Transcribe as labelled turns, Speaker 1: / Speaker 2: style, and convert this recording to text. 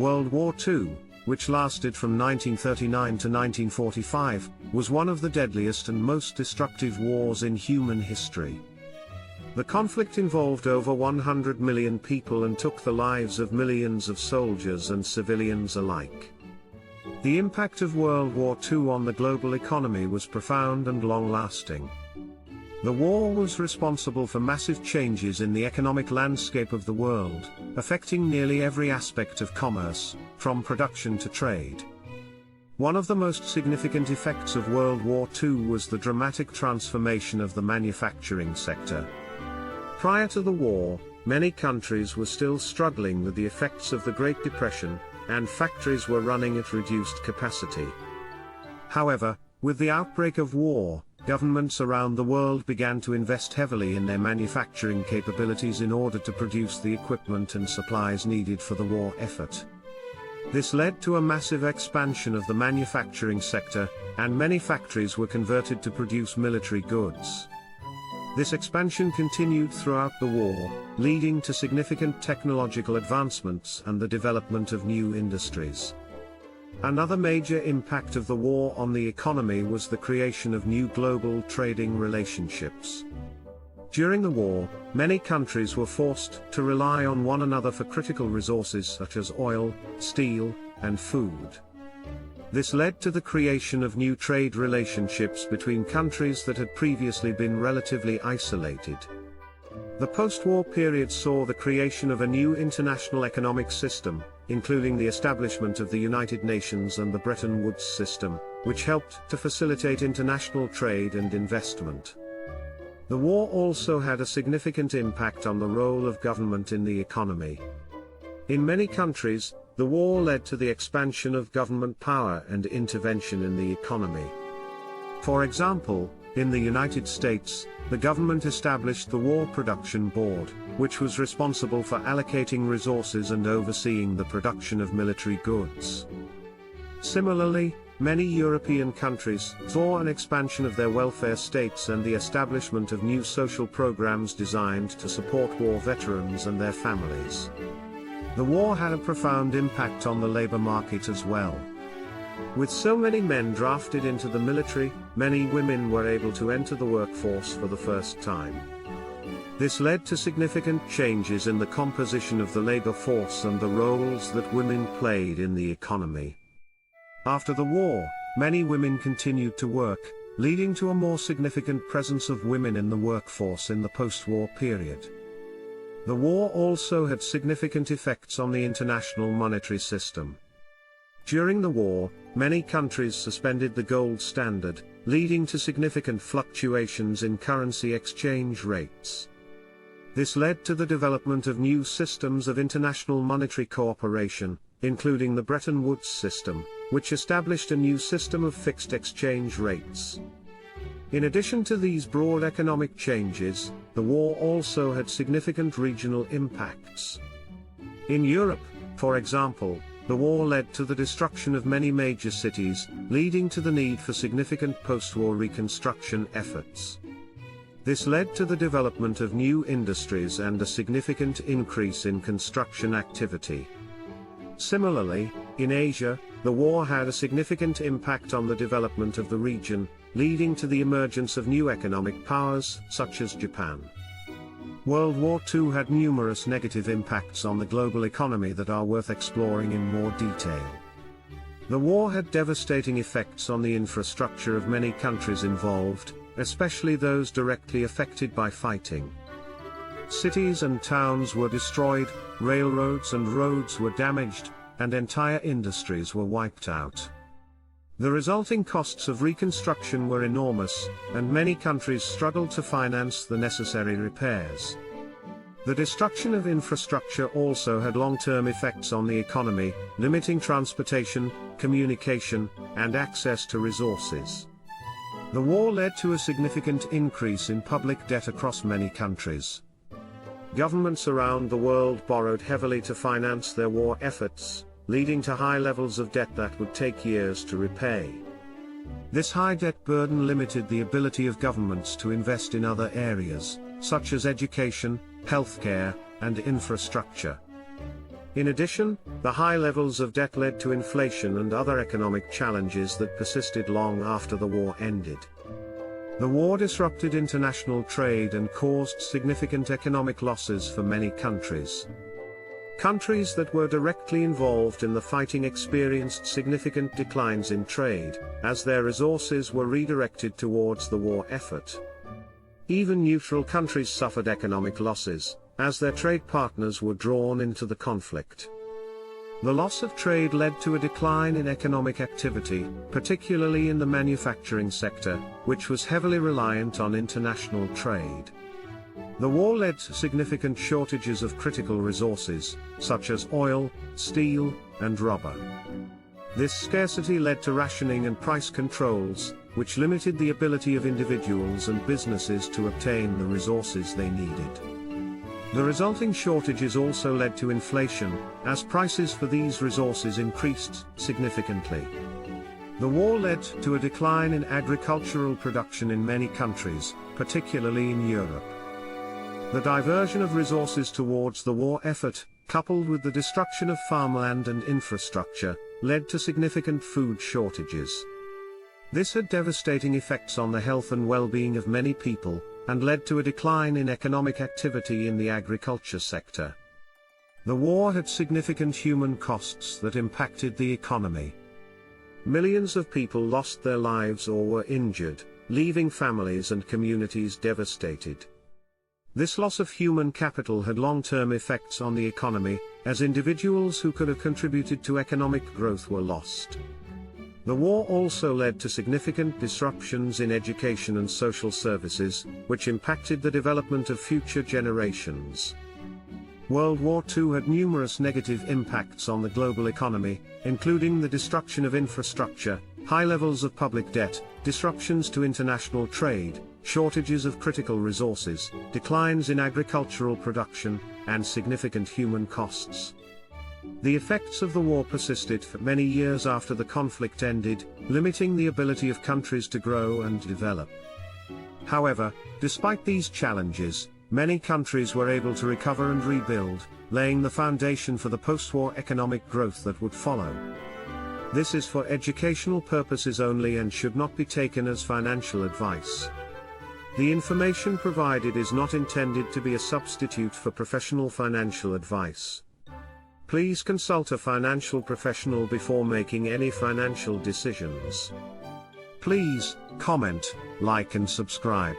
Speaker 1: World War II, which lasted from 1939 to 1945, was one of the deadliest and most destructive wars in human history. The conflict involved over 100 million people and took the lives of millions of soldiers and civilians alike. The impact of World War II on the global economy was profound and long-lasting. The war was responsible for massive changes in the economic landscape of the world, affecting nearly every aspect of commerce, from production to trade. One of the most significant effects of World War II was the dramatic transformation of the manufacturing sector. Prior to the war, many countries were still struggling with the effects of the Great Depression, and factories were running at reduced capacity. However, with the outbreak of war, governments around the world began to invest heavily in their manufacturing capabilities in order to produce the equipment and supplies needed for the war effort. This led to a massive expansion of the manufacturing sector, and many factories were converted to produce military goods. This expansion continued throughout the war, leading to significant technological advancements and the development of new industries. Another major impact of the war on the economy was the creation of new global trading relationships. During the war, many countries were forced to rely on one another for critical resources such as oil, steel, and food. This led to the creation of new trade relationships between countries that had previously been relatively isolated. The post-war period saw the creation of a new international economic system, including the establishment of the United Nations and the Bretton Woods system, which helped to facilitate international trade and investment. The war also had a significant impact on the role of government in the economy. In many countries, the war led to the expansion of government power and intervention in the economy. For example, in the United States, the government established the War Production Board, which was responsible for allocating resources and overseeing the production of military goods. Similarly, many European countries saw an expansion of their welfare states and the establishment of new social programs designed to support war veterans and their families. The war had a profound impact on the labor market as well. With so many men drafted into the military, many women were able to enter the workforce for the first time. This led to significant changes in the composition of the labor force and the roles that women played in the economy. After the war, many women continued to work, leading to a more significant presence of women in the workforce in the post-war period. The war also had significant effects on the international monetary system. During the war, many countries suspended the gold standard, leading to significant fluctuations in currency exchange rates. This led to the development of new systems of international monetary cooperation, including the Bretton Woods system, which established a new system of fixed exchange rates. In addition to these broad economic changes, the war also had significant regional impacts. In Europe, for example, the war led to the destruction of many major cities, leading to the need for significant post-war reconstruction efforts. This led to the development of new industries and a significant increase in construction activity. Similarly, in Asia, the war had a significant impact on the development of the region, leading to the emergence of new economic powers, such as Japan. World War II had numerous negative impacts on the global economy that are worth exploring in more detail. The war had devastating effects on the infrastructure of many countries involved, especially those directly affected by fighting. Cities and towns were destroyed, railroads and roads were damaged, and entire industries were wiped out. The resulting costs of reconstruction were enormous, and many countries struggled to finance the necessary repairs. The destruction of infrastructure also had long-term effects on the economy, limiting transportation, communication, and access to resources. The war led to a significant increase in public debt across many countries. Governments around the world borrowed heavily to finance their war efforts, leading to high levels of debt that would take years to repay. This high debt burden limited the ability of governments to invest in other areas, such as education, healthcare, and infrastructure. In addition, the high levels of debt led to inflation and other economic challenges that persisted long after the war ended. The war disrupted international trade and caused significant economic losses for many countries. Countries that were directly involved in the fighting experienced significant declines in trade, as their resources were redirected towards the war effort. Even neutral countries suffered economic losses, as their trade partners were drawn into the conflict. The loss of trade led to a decline in economic activity, particularly in the manufacturing sector, which was heavily reliant on international trade. The war led to significant shortages of critical resources, such as oil, steel, and rubber. This scarcity led to rationing and price controls, which limited the ability of individuals and businesses to obtain the resources they needed. The resulting shortages also led to inflation, as prices for these resources increased significantly. The war led to a decline in agricultural production in many countries, particularly in Europe. The diversion of resources towards the war effort, coupled with the destruction of farmland and infrastructure, led to significant food shortages. This had devastating effects on the health and well-being of many people, and led to a decline in economic activity in the agriculture sector. The war had significant human costs that impacted the economy. Millions of people lost their lives or were injured, leaving families and communities devastated. This loss of human capital had long-term effects on the economy, as individuals who could have contributed to economic growth were lost. The war also led to significant disruptions in education and social services, which impacted the development of future generations. World War II had numerous negative impacts on the global economy, including the destruction of infrastructure, high levels of public debt, disruptions to international trade, shortages of critical resources, declines in agricultural production, and significant human costs. The effects of the war persisted for many years after the conflict ended, limiting the ability of countries to grow and develop. However, despite these challenges, many countries were able to recover and rebuild, laying the foundation for the post-war economic growth that would follow. This is for educational purposes only and should not be taken as financial advice. The information provided is not intended to be a substitute for professional financial advice. Please consult a financial professional before making any financial decisions. Please comment, like and subscribe.